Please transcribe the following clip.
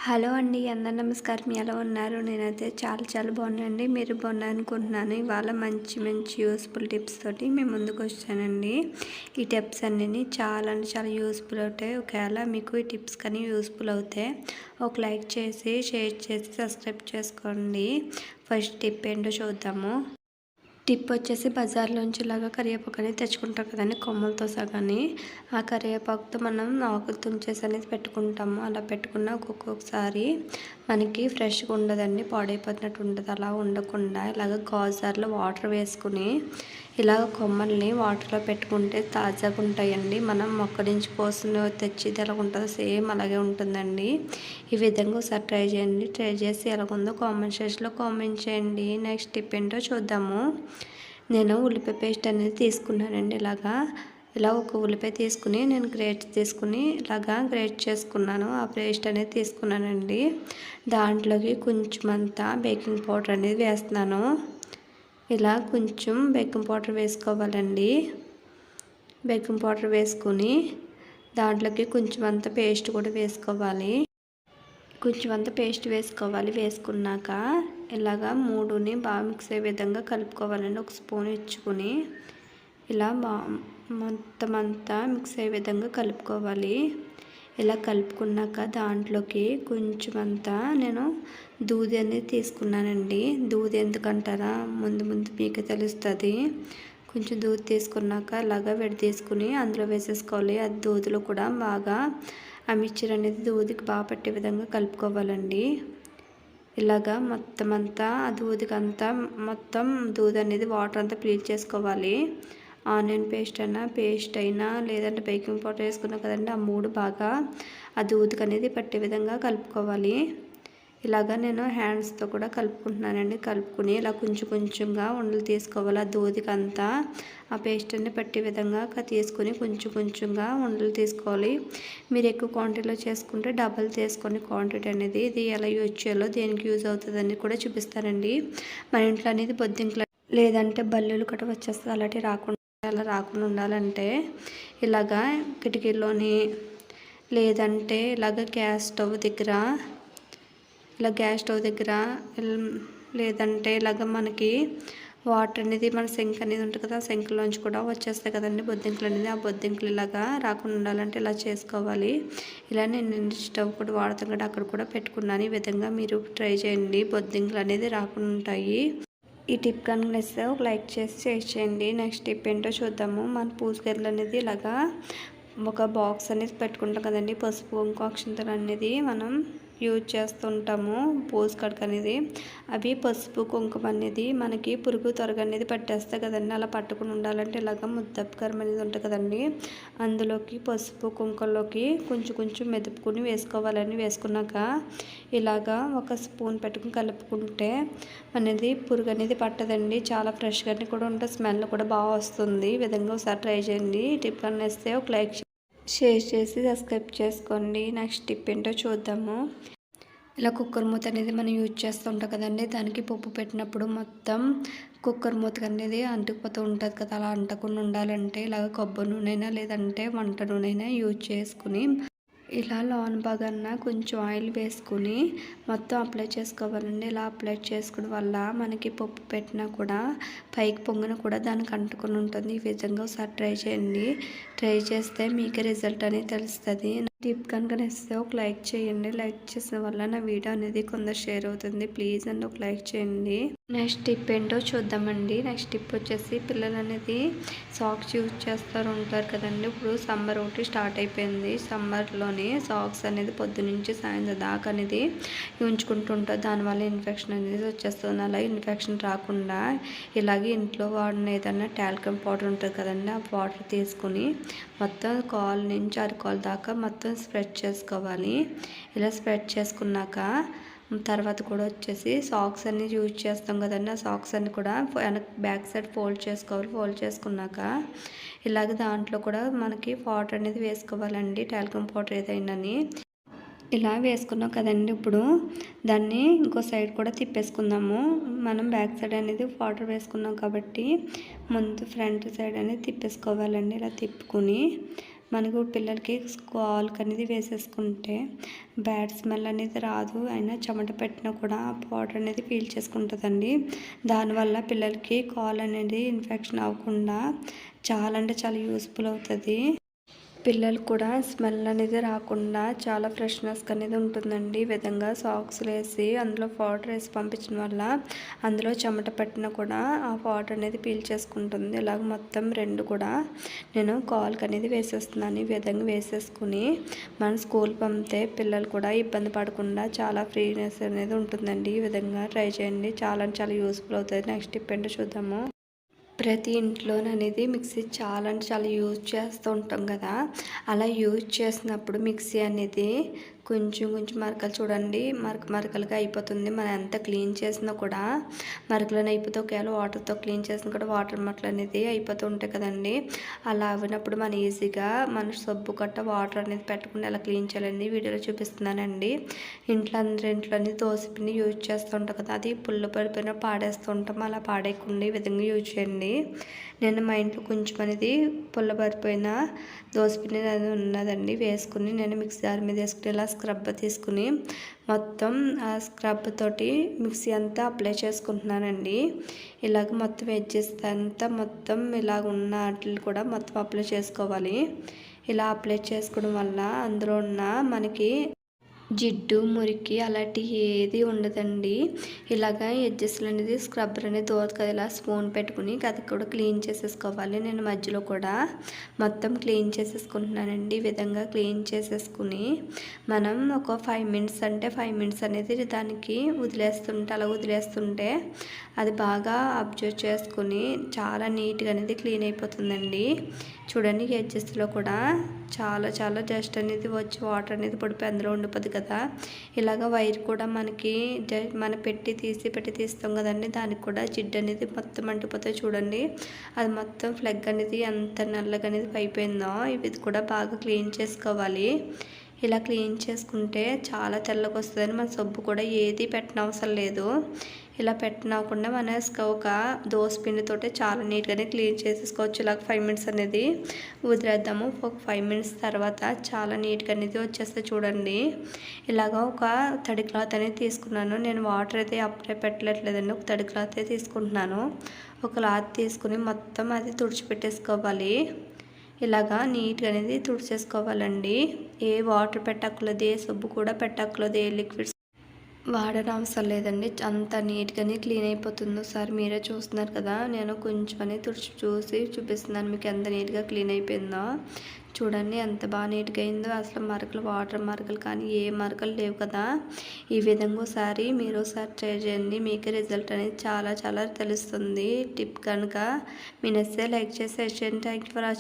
Hello అండి, అందరు నమస్కారం. ఎలా ఉన్నారు? నేనైతే చాలా బాగున్నానండి. మీరు బాగున్నారనుకుంటున్నాను. ఇవాళ మంచి యూస్ఫుల్ టిప్స్ తోటి మేము ముందుకు వచ్చానండి. ఈ టిప్స్ అన్నీ చాలా అంటే చాలా యూస్ఫుల్ అవుతాయి. ఒకవేళ మీకు ఈ టిప్స్ కానీ యూస్ఫుల్ అవుతే ఒక లైక్ చేసి షేర్ చేసి సబ్స్క్రైబ్ చేసుకోండి. ఫస్ట్ టిప్ ఏంటో చూద్దాము. టిప్ వచ్చేసి బజార్లోంచి ఇలాగా కరివేపాకు అనేది తెచ్చుకుంటాం కదండి, కొమ్మలతో సగాని. ఆ కరివేపాకుతో మనం ఆకులు తుంచేసి అనేది పెట్టుకుంటాము. అలా పెట్టుకున్న ఒక్కొక్కసారి మనకి ఫ్రెష్గా ఉండదండి, పాడైపోతున్నట్టు ఉంటుంది. అలా ఉండకుండా ఇలాగ గాజులో వాటర్ వేసుకుని ఇలా కొమ్మల్ని వాటర్లో పెట్టుకుంటే తాజాగా ఉంటాయండి. మనం మొక్క నుంచి కోసిన తెచ్చిది ఎలా ఉంటుందో సేమ్ అలాగే ఉంటుందండి. ఈ విధంగా ఒకసారి ట్రై చేయండి. ట్రై చేసి ఎలాగుందో కామెంట్ సెక్షన్లో కామెంట్ చేయండి. నెక్స్ట్ టిప్ ఏంటో చూద్దాము. నేను ఉల్లిపాయ పేస్ట్ అనేది తీసుకున్నానండి. ఇలా ఒక ఉల్లిపాయ తీసుకుని నేను గ్రేట్ చేసుకున్నాను. ఆ పేస్ట్ అనేది తీసుకున్నానండి. దాంట్లోకి కొంచెం అంతా బేకింగ్ పౌడర్ అనేది వేస్తున్నాను. ఇలా కొంచెం బేకింగ్ పౌడర్ వేసుకోవాలండి. బేకింగ్ పౌడర్ వేసుకుని దాంట్లోకి కొంచెం అంత పేస్ట్ కూడా వేసుకోవాలి. వేసుకున్నాక ఇలాగా మూడుని బాగా మిక్స్ అయ్యే విధంగా కలుపుకోవాలండి. ఒక స్పూన్ ఇచ్చుకుని ఇలా మొత్తం అంతా మిక్స్ అయ్యే విధంగా కలుపుకోవాలి. ఇలా కలుపుకున్నాక దాంట్లోకి కొంచెం అంతా నేను దూది అనేది తీసుకున్నానండి. దూది ఎందుకంటారా, ముందు మీకు తెలుస్తుంది. కొంచెం దూది తీసుకున్నాక అలాగా తీసుకుని అందులో వేసేసుకోవాలి. అది దూదిలో కూడా బాగా ఆ మిక్చర్ అనేది దూదికి బాగా పట్టే విధంగా కలుపుకోవాలండి. ఇలాగా మొత్తం అంతా ఆ దూదికి అంతా మొత్తం దూది అనేది వాటర్ అంతా చేసుకోవాలి. ఆనియన్ పేస్ట్ అయినా లేదంటే బేకింగ్ పౌడర్ వేసుకున్నాం కదండి, ఆ మూడు బాగా ఆ దూదికి అనేది పట్టే విధంగా కలుపుకోవాలి. ఇలాగా నేను హ్యాండ్స్తో కూడా కలుపుకుంటున్నానండి. కలుపుకుని ఇలా కొంచెంగా ఉండలు తీసుకోవాలి. ఆ దూదికి అంతా ఆ పేస్ట్ అన్ని పట్టే విధంగా తీసుకొని కొంచెంగా ఉండలు తీసుకోవాలి. మీరు ఎక్కువ క్వాంటిటీలో చేసుకుంటే డబల్ తీసుకోండి క్వాంటిటీ అనేది. ఇది ఎలా యూజ్ చేయాలో, దేనికి యూజ్ అవుతుందని కూడా చూపిస్తానండి. మన ఇంట్లో అనేది బొద్దింకలు లేదంటే బల్లులు కట్ట వచ్చేస్తుంది. అలాంటివి రాకుండా ఉండాలంటే ఇలాగా కిటికీలోని లేదంటే ఇలాగ గ్యాస్ స్టవ్ దగ్గర లేదంటే ఇలాగ మనకి వాటర్ అనేది మన సింక్ అనేది ఉంటుంది కదా, ఆ సింక్లోంచి కూడా వచ్చేస్తాయి కదండి బొద్దింకలు అనేది. ఆ బొద్దింకలు ఇలాగా రాకుండా ఉండాలంటే ఇలా చేసుకోవాలి. ఇలా నేను స్టవ్ కూడా వాడతాను కదా, అక్కడ కూడా పెట్టుకున్నాను. ఈ విధంగా మీరు ట్రై చేయండి, బొద్దింకలు అనేది రాకుండా ఉంటాయి. ఈ టిప్ కనుక నచ్చితే ఒక లైక్ చేసి షేర్ చేయండి. నెక్స్ట్ టిప్ ఏంటో చూద్దాము. మన పూజగదిలో అనేది ఇలాగా ఒక బాక్స్ అనేది పెట్టుకుంటాం కదండి. పసుపు కుంకుమ అక్షింతలు అనేది మనం యూజ్ చేస్తుంటాము పూజ కడక అనేది. అవి పసుపు కుంకుమ అనేది మనకి పురుగు త్వరగా అనేది పట్టేస్తాయి కదండి. అలా పట్టుకుని ఉండాలంటే ఇలాగ ముద్దపకరం అనేది ఉంటుంది కదండి, అందులోకి పసుపు కుంకుమలోకి కొంచెం మెదుపుకుని వేసుకోవాలని. వేసుకున్నాక ఇలాగా ఒక స్పూన్ పెట్టుకుని కలుపుకుంటే అనేది పురుగు అనేది పట్టదండి. చాలా ఫ్రెష్గా కూడా ఉంటుంది, స్మెల్ కూడా బాగా వస్తుంది. ఈ విధంగా ఒకసారి ట్రై చేయండి. టిప్ కన్నా ఇస్తే ఒక లైక్ షేర్ చేసి సబ్స్క్రైబ్ చేసుకోండి. నెక్స్ట్ టిప్ ఏంటో చూద్దాము. ఇలా కుక్కర్ మూత అనేది మనం యూజ్ చేస్తూ ఉంటాం కదండి. దానికి పప్పు పెట్టినప్పుడు మొత్తం కుక్కర్ మూత అనేది అంటుకుపోతూ ఉంటుంది కదా. అలా అంటకుండా ఉండాలంటే ఇలాగ కొబ్బరి నూనె లేదంటే వంట నూనె యూజ్ చేసుకుని ఇలా లోన్ భాగాన కొంచెం ఆయిల్ వేసుకుని మొత్తం అప్లై చేసుకోవాలండి. ఇలా అప్లై చేసుకోవడం వల్ల మనకి పప్పు పెట్టినా కూడా పైకి పొంగిన కూడా దానికి అంటుకుని ఉంటుంది. ఈ విధంగా ఒకసారి ట్రై చేయండి. ట్రై చేస్తే మీకు రిజల్ట్ అనేది తెలుస్తుంది. టిప్ కనుక నచ్చితే ఒక లైక్ చేయండి. లైక్ చేసిన వల్ల నా వీడియో అనేది కొందరు షేర్ అవుతుంది. ప్లీజ్ అండి ఒక లైక్ చేయండి. నెక్స్ట్ టిప్ ఏంటో చూద్దామండి. నెక్స్ట్ టిప్ వచ్చేసి పిల్లలు అనేది సాక్స్ యూజ్ చేస్తారు ఉంటారు కదండి. ఇప్పుడు సమ్మర్ ఒకటి స్టార్ట్ అయిపోయింది. సమ్మర్లోని సాక్స్ అనేది పొద్దునుంచి సాయంత్రం దాకా అనేది ఉంచుకుంటుంటారు. దానివల్ల ఇన్ఫెక్షన్ అనేది వచ్చేస్తుంది. అలా ఇన్ఫెక్షన్ రాకుండా ఇలాగే ఇంట్లో వాడిన ఏదైనా టాల్కమ్ పౌడర్ ఉంటుంది కదండి, ఆ పౌడర్ తీసుకుని మొత్తం కాల్ నుంచి అరకాల్ దాకా మొత్తం స్ప్రెడ్ చేసుకోవాలి. ఇలా స్ప్రెడ్ చేసుకున్నాక తర్వాత కూడా వచ్చేసి సాక్స్ అన్ని యూజ్ చేస్తాం కదండి, ఆ సాక్స్ అన్ని కూడా బ్యాక్ సైడ్ ఫోల్డ్ చేసుకోవాలి. ఫోల్డ్ చేసుకున్నాక ఇలాగ దాంట్లో కూడా మనకి పౌడర్ అనేది వేసుకోవాలండి, టాల్కమ్ పౌడర్ ఏదైనాని. ఇలా వేసుకున్నాం కదండి. ఇప్పుడు దాన్ని ఇంకో సైడ్ కూడా తిప్పేసుకుందాము. మనం బ్యాక్ సైడ్ అనేది పౌడర్ వేసుకున్నాం కాబట్టి ముందు ఫ్రంట్ సైడ్ అనేది తిప్పేసుకోవాలండి. ఇలా తిప్పుకుని మనకు పిల్లలకి కాలుకి అనేది వేసేసుకుంటే బ్యాడ్ స్మెల్ అనేది రాదు. అయినా చెమట పెట్టినా కూడా ఆ పౌడర్ అనేది పీల్చేసుకుంటుందండి. దానివల్ల పిల్లలకి కాలు అనేది ఇన్ఫెక్షన్ అవ్వకుండా చాలా అంటే చాలా యూస్ఫుల్ అవుతుంది. పిల్లలు కూడా స్మెల్ అనేది రాకుండా చాలా ఫ్రెష్నెస్ అనేది ఉంటుందండి. ఈ విధంగా సాక్స్లు వేసి అందులో పౌడర్ వేసి పంపించడం వల్ల అందులో చెమట పట్టినా కూడా ఆ పౌడర్ అనేది పీల్చేసుకుంటుంది. ఇలాగ మొత్తం 2 కూడా నేను కాలుకి అనేది వేసేస్తున్నాను. ఈ విధంగా వేసేసుకుని మనం స్కూల్ పంపితే పిల్లలు కూడా ఇబ్బంది పడకుండా చాలా ఫ్రీనెస్ అనేది ఉంటుందండి. ఈ విధంగా ట్రై చేయండి. చాలా చాలా యూస్ఫుల్ అవుతుంది. నెక్స్ట్ టిప్ ఏంటో చూద్దాము. ప్రతి ఇంట్లోననేది మిక్సీ చాలా అంటే చాలా యూజ్ చేస్తూ ఉంటాం కదా. అలా యూజ్ చేసినప్పుడు మిక్సీ అనేది కొంచెం మరకలు చూడండి, మరకలుగా అయిపోతుంది. మనం ఎంత క్లీన్ చేసినా కూడా మరకలను అయిపోతే ఒకవేళ వాటర్తో క్లీన్ చేసినా కూడా వాటర్ మరకలు అనేది అయిపోతూ ఉంటాయి కదండి. అలా అవినప్పుడు మనం ఈజీగా మన సబ్బు కట్ట వాటర్ అనేది పెట్టకుండా ఎలా క్లీన్ చేయాలని వీడియోలో చూపిస్తున్నానండి. అందరి ఇంట్లోని దోసపిండి యూజ్ చేస్తూ ఉంటాం కదా, అది పుల్ల పడిపోయినా పాడేస్తూ ఉంటాం. అలా పాడేయకుండా ఈ విధంగా యూజ్ చేయండి. నేను మా ఇంట్లో కొంచెం అనేది పుల్లబడిపోయిన దోసపిండి అనేది ఉన్నదండి. వేసుకుని నేను మిక్సీ జార్ మీద వేసుకుని ఇలా స్క్రబ్ తీసుకుని మొత్తం ఆ స్క్రబ్ తోటి మిక్సీ అంతా అప్లై చేసుకుంటున్నానండి. ఇలాగ మొత్తం ఎడ్జెస్ అంతా మొత్తం ఇలాగ ఉన్న వాటిని కూడా మొత్తం అప్లై చేసుకోవాలి. ఇలా అప్లై చేసుకోవడం వల్ల అందులో ఉన్న మనకి జిడ్డు మురికి అలాంటి ఏది ఉండదండి. ఇలాగా ఎడ్జెస్లు అనేది స్క్రబ్బర్ అనేది దోరదు కదా, ఇలా స్పూన్ పెట్టుకుని అది కూడా క్లీన్ చేసేసుకోవాలి. నేను మధ్యలో కూడా మొత్తం క్లీన్ చేసేసుకుంటున్నానండి. ఈ విధంగా క్లీన్ చేసేసుకుని మనం ఒక 5 మినిట్స్ అంటే 5 మినిట్స్ అనేది దానికి అలా వదిలేస్తుంటే అది బాగా అబ్జర్వ్ చేసుకుని చాలా నీట్గా అనేది క్లీన్ అయిపోతుందండి. చూడండి ఎడ్జెస్లో కూడా చాలా డస్ట్ అనేది వచ్చి వాటర్ అనేది పడిపోయి అందులో ఉండిపోద్ది కదా. ఇలాగ వైర్ కూడా మనకి మనం పెట్టి తీస్తాం కదండి, దానికి కూడా జిడ్డు అనేది మొత్తం అంటిపోతాయి. చూడండి అది మొత్తం ఫ్లగ్ అనేది ఎంత నల్లగా అనేది అయిపోయిందో ఇది కూడా బాగా క్లీన్ చేసుకోవాలి. ఇలా క్లీన్ చేసుకుంటే చాలా తెల్లగా వస్తుందని మన సబ్బు కూడా ఏది పెట్టనవసరం లేదు. ఇలా పెట్టనవ్వకుండా మన ఒక దోసపిండితోటే చాలా నీట్గానే క్లీన్ చేసేసుకోవచ్చు. ఇలాగ 5 మినిట్స్ అనేది వదిలేద్దాము. ఒక 5 మినిట్స్ తర్వాత చాలా నీట్గా అనేది వచ్చేస్తుంది. చూడండి ఇలాగ ఒక తడి క్లాత్ అనేది తీసుకున్నాను. నేను వాటర్ అయితే అప్లై పెట్టలేదండి, ఒక తడి క్లాత్ అయితే తీసుకుంటున్నాను. ఒక క్లాత్ తీసుకుని మొత్తం అది తుడిచిపెట్టేసుకోవాలి. ఇలాగా నీట్గా అనేది తుడిచేసుకోవాలండి. ఏ వాటర్ పెట్టక్కర్లేదు, ఏ సబ్బు కూడా పెట్టక్కర్లేదు, ఏ లిక్విడ్స్ వాడనవసరం లేదండి. అంత నీట్గానే క్లీన్ అయిపోతుందో సార్ మీరే చూస్తున్నారు కదా. నేను కొంచెం అనేది చూపిస్తున్నాను మీకు ఎంత నీట్గా క్లీన్ అయిపోయిందో. చూడండి ఎంత బాగా నీట్గా అయిందో. అసలు మరకలు వాటర్ మరకలు కానీ ఏ మరకలు లేవు కదా. ఈ విధంగా ఒకసారి మీరు ట్రై చేయండి, మీకు రిజల్ట్ అనేది చాలా తెలుస్తుంది. టిప్ కనుక మీ నచ్చితే లైక్ చేసి షేర్ చేయండి. Thank you for watching.